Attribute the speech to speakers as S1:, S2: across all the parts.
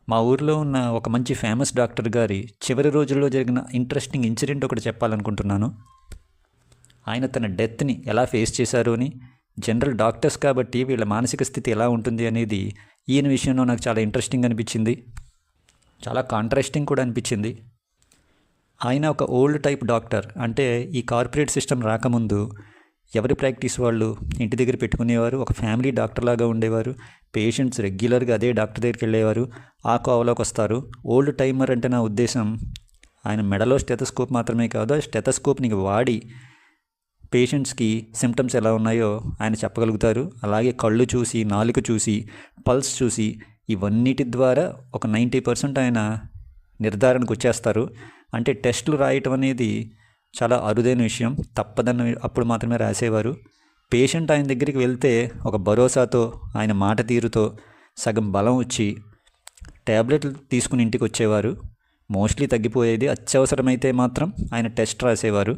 S1: మా ఊర్లో ఉన్న ఒక మంచి ఫేమస్ డాక్టర్ గారి చివరి రోజుల్లో జరిగిన ఇంట్రెస్టింగ్ ఇన్సిడెంట్ ఒకటి చెప్పాలనుకుంటున్నాను. ఆయన తన డెత్ని ఎలా ఫేస్ చేశారు అని, జనరల్ డాక్టర్స్ కాబట్టి వీళ్ళ మానసిక స్థితి ఎలా ఉంటుంది అనేది ఈయన విషయంలో నాకు చాలా ఇంట్రెస్టింగ్ అనిపించింది. చాలా కాంట్రాస్టింగ్ కూడా అనిపించింది. ఆయన ఒక ఓల్డ్ టైప్ డాక్టర్. అంటే ఈ కార్పొరేట్ సిస్టమ్ రాకముందు ఎవరి ప్రాక్టీస్ వాళ్ళు ఇంటి దగ్గర పెట్టుకునేవారు. ఒక ఫ్యామిలీ డాక్టర్ లాగా ఉండేవారు. పేషెంట్స్ రెగ్యులర్గా అదే డాక్టర్ దగ్గరికి వెళ్ళేవారు. ఆ కోవలోకి వస్తారు. ఓల్డ్ టైమర్ అంటే నా ఉద్దేశం ఆయన మెడలో స్టెథోస్కోప్ మాత్రమే కాదు, ఆ స్టెథోస్కోప్ని వాడి పేషెంట్స్కి సిమ్టమ్స్ ఎలా ఉన్నాయో ఆయన చెప్పగలుగుతారు. అలాగే కళ్ళు చూసి, నాలుక చూసి, పల్స్ చూసి, ఇవన్నిటి ద్వారా ఒక 90% ఆయన నిర్ధారణకు వచ్చేస్తారు. అంటే టెస్టులు రాయటం అనేది చాలా అరుదైన విషయం. తప్పదన్న అప్పుడు మాత్రమే రాసేవారు. పేషెంట్ ఆయన దగ్గరికి వెళ్తే ఒక భరోసాతో, ఆయన మాట తీరుతో సగం బలం వచ్చి ట్యాబ్లెట్లు తీసుకుని ఇంటికి వచ్చేవారు. మోస్ట్లీ తగ్గిపోయేది. అత్యవసరమైతే మాత్రం ఆయన టెస్ట్ రాసేవారు.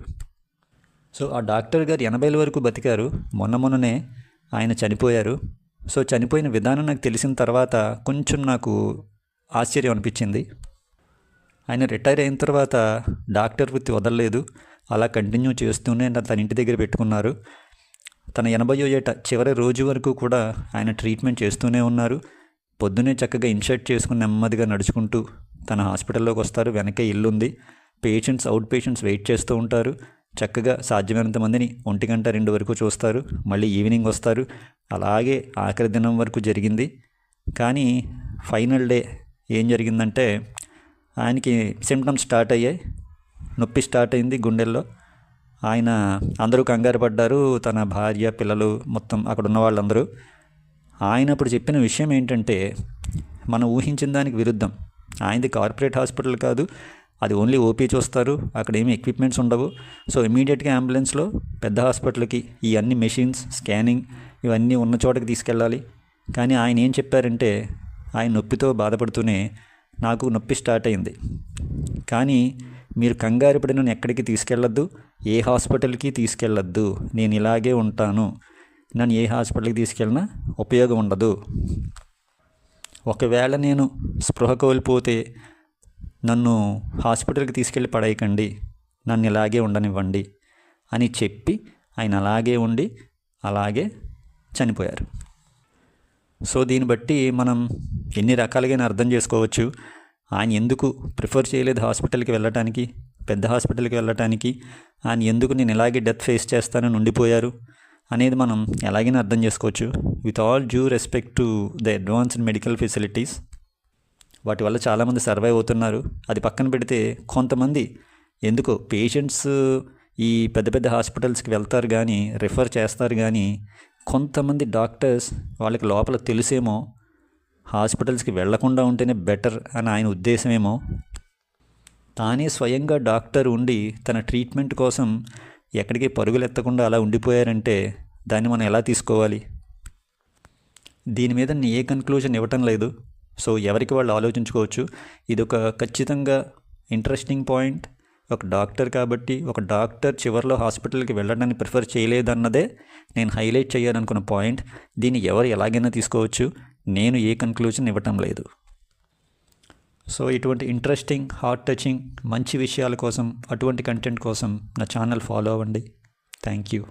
S1: సో ఆ డాక్టర్ గారు 80ల వరకు బతికారు. మొన్ననే ఆయన చనిపోయారు. సో చనిపోయిన విధానం నాకు తెలిసిన తర్వాత కొంచెం నాకు ఆశ్చర్యం అనిపించింది. ఆయన రిటైర్ అయిన తర్వాత డాక్టర్ వృత్తి వదలలేదు. అలా కంటిన్యూ చేస్తూనే తన ఇంటి దగ్గర పెట్టుకున్నారు. తన 80వ ఏట చివరి రోజు వరకు కూడా ఆయన ట్రీట్మెంట్ చేస్తూనే ఉన్నారు. పొద్దునే చక్కగా ఇన్షర్ట్ చేసుకుని నెమ్మదిగా నడుచుకుంటూ తన హాస్పిటల్లోకి వస్తారు. వెనకే ఇల్లు ఉంది. పేషెంట్స్, అవుట్ పేషెంట్స్ వెయిట్ చేస్తూ ఉంటారు. చక్కగా సాధ్యమైనంత మందిని 1 గంట 2 వరకు చూస్తారు. మళ్ళీ ఈవినింగ్ వస్తారు. అలాగే ఆఖరి దినం వరకు జరిగింది. కానీ ఫైనల్ డే ఏం జరిగిందంటే ఆయనకి సిమ్టమ్స్ స్టార్ట్ అయ్యాయి. నొప్పి స్టార్ట్ అయింది గుండెల్లో. ఆయన అందరూ కంగారు పడ్డారు. తన భార్య, పిల్లలు, మొత్తం అక్కడ ఉన్న వాళ్ళందరూ. ఆయన అప్పుడు చెప్పిన విషయం ఏంటంటే మనం ఊహించిన దానికి విరుద్ధం. ఆయనది కార్పొరేట్ హాస్పిటల్ కాదు, అది ఓన్లీ ఓపీ చూస్తారు. అక్కడ ఏమీ ఎక్విప్మెంట్స్ ఉండవు. సో ఇమీడియట్గా అంబులెన్స్లో పెద్ద హాస్పిటల్కి ఈ అన్ని మెషిన్స్, స్కానింగ్ ఇవన్నీ ఉన్న చోటకి తీసుకెళ్ళాలి. కానీ ఆయన ఏం చెప్పారంటే ఆయన నొప్పితో బాధపడుతూనే నాకు నొప్పి స్టార్ట్ అయింది, కానీ మీరు కంగారు పడి నన్ను ఎక్కడికి తీసుకెళ్ళొద్దు, ఏ హాస్పిటల్కి తీసుకెళ్ళొద్దు, నేను ఇలాగే ఉంటాను, నన్ను ఏ హాస్పిటల్కి తీసుకెళ్ళినా ఉపయోగం ఉండదు, ఒకవేళ నేను స్పృహ కోల్పోతే నన్ను హాస్పిటల్కి తీసుకెళ్ళి పడేయకండి, నన్ను ఇలాగే ఉండనివ్వండి అని చెప్పి ఆయన అలాగే ఉండి అలాగే చనిపోయారు. సో దీన్ని బట్టి మనం ఎన్ని రకాలుగా అర్థం చేసుకోవచ్చు. ఆయన ఎందుకు ప్రిఫర్ చేయలేదు హాస్పిటల్కి వెళ్ళటానికి, పెద్ద హాస్పిటల్కి వెళ్ళటానికి, ఆయన ఎందుకు నేను ఇలాగే డెత్ ఫేస్ చేస్తానని ఉండిపోయారు అనేది మనం ఎలాగైనా అర్థం చేసుకోవచ్చు. With all due respect to the advanced medical facilities, వాటి వల్ల చాలామంది సర్వైవ్ అవుతున్నారు. అది పక్కన పెడితే కొంతమంది ఎందుకో పేషెంట్స్ ఈ పెద్ద పెద్ద హాస్పిటల్స్కి వెళ్తారు కానీ, రిఫర్ చేస్తారు కానీ, కొంతమంది డాక్టర్స్ వాళ్ళకి లోపల తెలిసేమో హాస్పిటల్స్కి వెళ్లకుండా ఉంటేనే బెటర్ అని ఆయన ఉద్దేశమేమో. తానే స్వయంగా డాక్టర్ ఉండి తన ట్రీట్మెంట్ కోసం ఎక్కడికి పరుగులు ఎత్తకుండా అలా ఉండిపోయారంటే దాన్ని మనం ఎలా తీసుకోవాలి? దీని మీద నేను ఏ కన్క్లూజన్ ఇవ్వటం లేదు. సో ఎవరికి వాళ్ళు ఆలోచించుకోవచ్చు. ఇది ఒక ఖచ్చితంగా ఇంట్రెస్టింగ్ పాయింట్. ఒక డాక్టర్ కాబట్టి, ఒక డాక్టర్ చివరిలో హాస్పిటల్కి వెళ్ళడాన్ని ప్రిఫర్ చేయలేదన్నదే నేను హైలైట్ చేయాలనుకున్న పాయింట్. దీన్ని ఎవరు ఎలాగైనా తీసుకోవచ్చు. నేను ఏ కన్క్లూజన్ ఇవ్వటం లేదు. సో ఇటువంటి ఇంట్రెస్టింగ్, హార్ట్ టచింగ్, మంచి విషయాల కోసం, అటువంటి కంటెంట్ కోసం నా ఛానల్ ఫాలో అవ్వండి. Thank you.